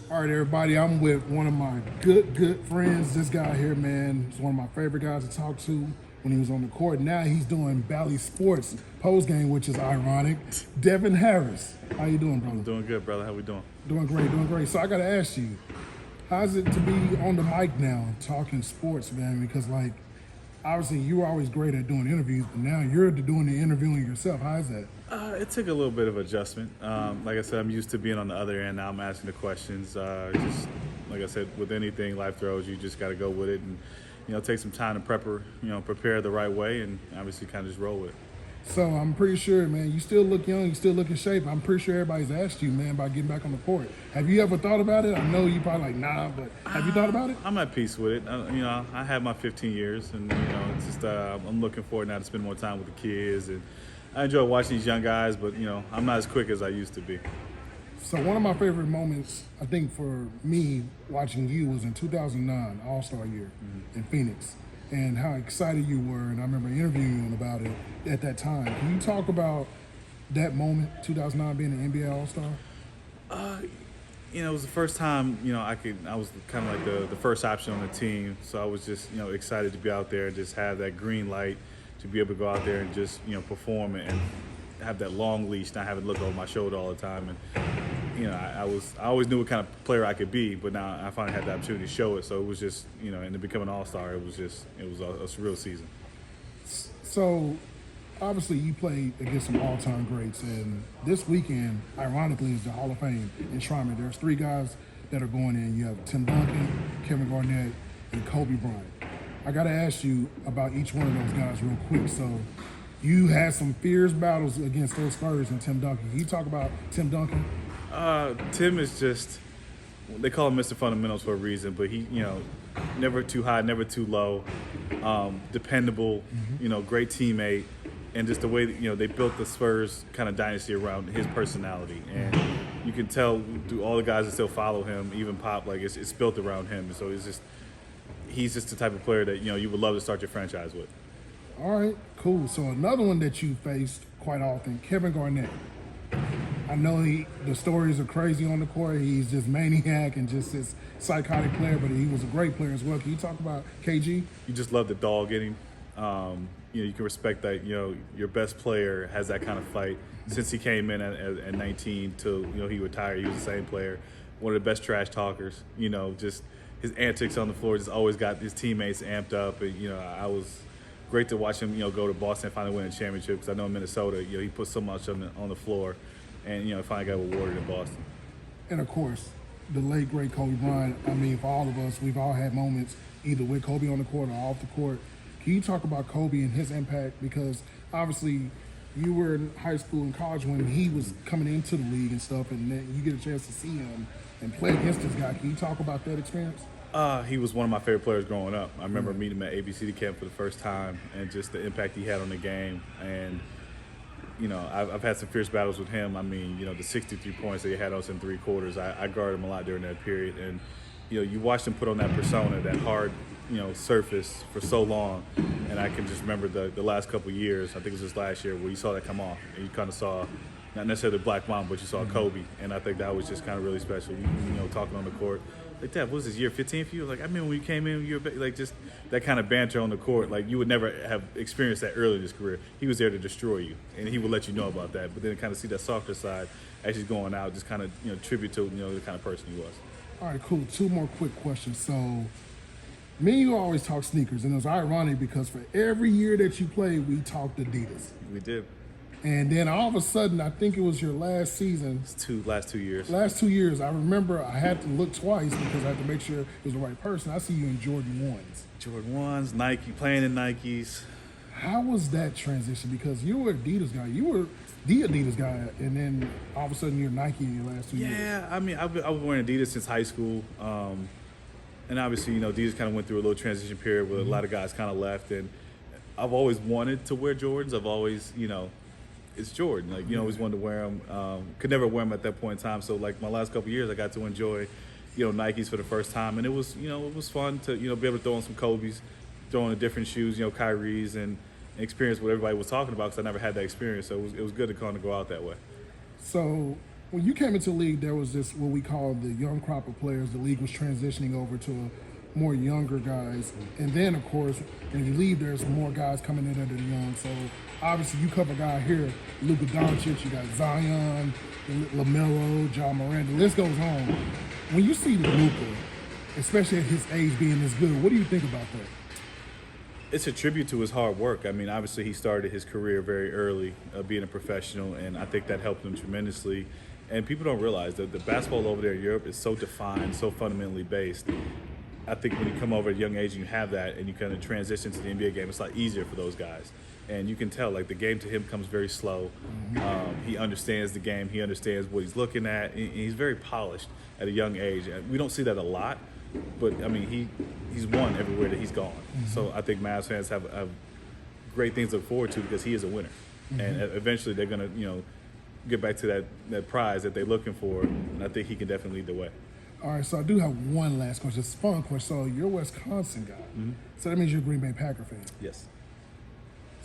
All right, everybody, I'm with one of my good friends. This guy here, man, is one of my favorite guys to talk to when he was on the court. Now he's doing Bally Sports post-game, which is ironic. Devin Harris, how you doing, brother? I'm doing good, brother. How we doing? Doing great. So I got to ask you, how's it to be on the mic now talking sports, man? Because, like, obviously you were always great at doing interviews, but now you're doing the interviewing yourself. How is that? It took a little bit of adjustment. Like I said, I'm used to being on the other end. Now I'm asking the questions. Just like I said, with anything life throws, you just got to go with it and take some time to prepare the right way, and obviously kind of just roll with it. So I'm pretty sure, man, you still look young, you still look in shape. I'm pretty sure everybody's asked you, man, about getting back on the court. Have you ever thought about it? I know you probably like, nah, but have you thought about it? I'm at peace with it. I had my 15 years, and it's just I'm looking forward now to spend more time with the kids, and I enjoy watching these young guys, but I'm not as quick as I used to be. So one of my favorite moments, I think, for me watching you was in 2009, AllStar year in Phoenix, and how excited you were. And I remember interviewing you about it at that time. Can you talk about that moment, 2009, being an NBA All-Star? It was the first time, I was kind of like the first option on the team. So I was just, excited to be out there and just have that green light to be able to go out there and just, perform and have that long leash, not having to look over my shoulder all the time. And, I always knew what kind of player I could be, but now I finally had the opportunity to show it. So it was just, and to become an All-Star, it was a real season. So obviously you played against some all-time greats, and this weekend, ironically, is the Hall of Fame enshrinement. There's 3 guys that are going in. You have Tim Duncan, Kevin Garnett, and Kobe Bryant. I got to ask you about each one of those guys real quick. So you had some fierce battles against those Spurs and Tim Duncan. Can you talk about Tim Duncan? Tim is just, they call him Mr. Fundamentals for a reason, but he, never too high, never too low, dependable, great teammate, and just the way that, they built the Spurs kind of dynasty around his personality. And you can tell through all the guys that still follow him, even Pop, like it's built around him. So he's just the type of player that, you would love to start your franchise with. All right, cool. So another one that you faced quite often, Kevin Garnett. I know the stories are crazy on the court. He's just maniac and just this psychotic player, but he was a great player as well. Can you talk about KG? You just love the dog in him. You can respect that, your best player has that kind of fight. Since he came in at 19 till, he retired, he was the same player. One of the best trash talkers, just his antics on the floor just always got his teammates amped up. And, I was great to watch him, go to Boston and finally win a championship, because I know in Minnesota, he put so much on the floor, and, finally got rewarded in Boston. And, of course, the late, great Kobe Bryant. I mean, for all of us, we've all had moments either with Kobe on the court or off the court. Can you talk about Kobe and his impact? Because, obviously, you were in high school and college when he was coming into the league and stuff, and then you get a chance to see him and play against this guy. Can you talk about that experience? He was one of my favorite players growing up. I remember meeting him at ABCD camp for the first time, and just the impact he had on the game. And, I've had some fierce battles with him. I mean, the 63 points that he had us in 3 quarters, I guarded him a lot during that period. And, you watched him put on that persona, that hard, surface for so long. And I can just remember the last couple of years, I think it was just last year, where you saw that come off. And you kind of saw, not necessarily the Black Mamba, but you saw Kobe. And I think that was just kind of really special, talking on the court. Like, Dad, what was this, year 15 for you? Like, I remember when you came in, you were like, just that kind of banter on the court. Like, you would never have experienced that early in his career. He was there to destroy you, and he would let you know about that. But then kind of see that softer side as he's going out, just kind of, tribute to, the kind of person he was. All right, cool. 2 more quick questions. So, me and you always talk sneakers, and it was ironic because for every year that you played, we talked Adidas. We did. And then all of a sudden, I think it was your last season. Last 2 years. Last 2 years. I remember I had to look twice because I had to make sure it was the right person. I see you in Jordan 1s. Jordan 1s, Nike, playing in Nikes. How was that transition? Because you were Adidas guy. You were the Adidas guy, and then all of a sudden you're Nike in your last 2 years. Yeah, I mean, I was wearing Adidas since high school. And obviously, Adidas kind of went through a little transition period where a lot of guys kind of left. And I've always wanted to wear Jordans. I've always, it's Jordan. Like, always wanted to wear them. Could never wear them at that point in time. So, like, my last couple of years, I got to enjoy, Nikes for the first time. And it was, it was fun to, be able to throw on some Kobe's. throwing the different shoes, Kyrie's, and experience what everybody was talking about because I never had that experience. So it was good to kind of go out that way. So when you came into the league, there was this what we call the young crop of players. The league was transitioning over to more younger guys, and then of course when you leave, there's more guys coming in that are young. So obviously you cover a guy here, Luka Doncic, you got Zion, LaMelo, John Morant. The list goes on. When you see Luka, especially at his age, being this good, what do you think about that? It's a tribute to his hard work. I mean, obviously he started his career very early, being a professional, and I think that helped him tremendously. And people don't realize that the basketball over there in Europe is so defined, so fundamentally based. I think when you come over at a young age and you have that and you kind of transition to the NBA game, it's a lot easier for those guys. And you can tell, like, the game to him comes very slow. He understands the game. He understands what he's looking at. And he's very polished at a young age. We don't see that a lot, but, I mean, he's won everywhere that he's gone. So I think Mavs fans have great things to look forward to because he is a winner. And eventually they're going to, get back to that prize that they're looking for, and I think he can definitely lead the way. All right, so I do have one last question. It's a fun question. So you're a Wisconsin guy. So that means you're a Green Bay Packer fan. Yes.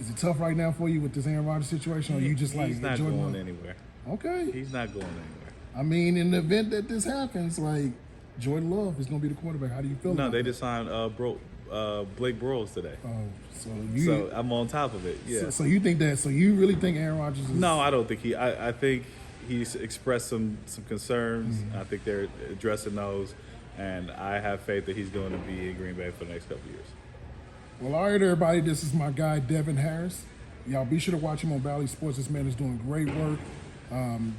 Is it tough right now for you with this Aaron Rodgers situation, or you just like he's not enjoying going it? anywhere. Okay. He's not going anywhere. I mean, in the event that this happens, like Jordan Love is going to be the quarterback. How do you feel? No, about they that? just signed Blake Bortles today. Oh, So I'm on top of it. Yeah. So you think that? So you really think Aaron Rodgers is? No, I don't think he. I think he's expressed some concerns. I think they're addressing those, and I have faith that he's going to be in Green Bay for the next couple of years. Well, all right, everybody. This is my guy Devin Harris. Y'all be sure to watch him on Valley Sports. This man is doing great work.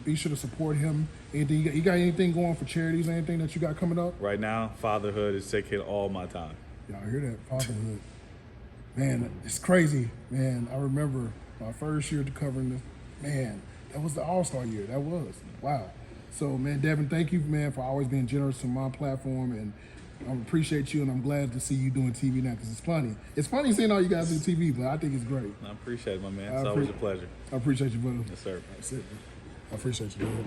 Be sure to support him. Anything you got anything going for charities? Anything that you got coming up? Right now, fatherhood is taking all my time. Y'all hear that? Fatherhood. Man, it's crazy. Man, I remember my first year covering this. Man, that was the AllStar year. That was. Wow. So, man, Devin, thank you, man, for always being generous to my platform. And I appreciate you, and I'm glad to see you doing TV now because it's funny. It's funny seeing all you guys do TV, but I think it's great. I appreciate it, my man. It's always a pleasure. I appreciate you, brother. Yes, sir. That's it, man. I appreciate you, brother.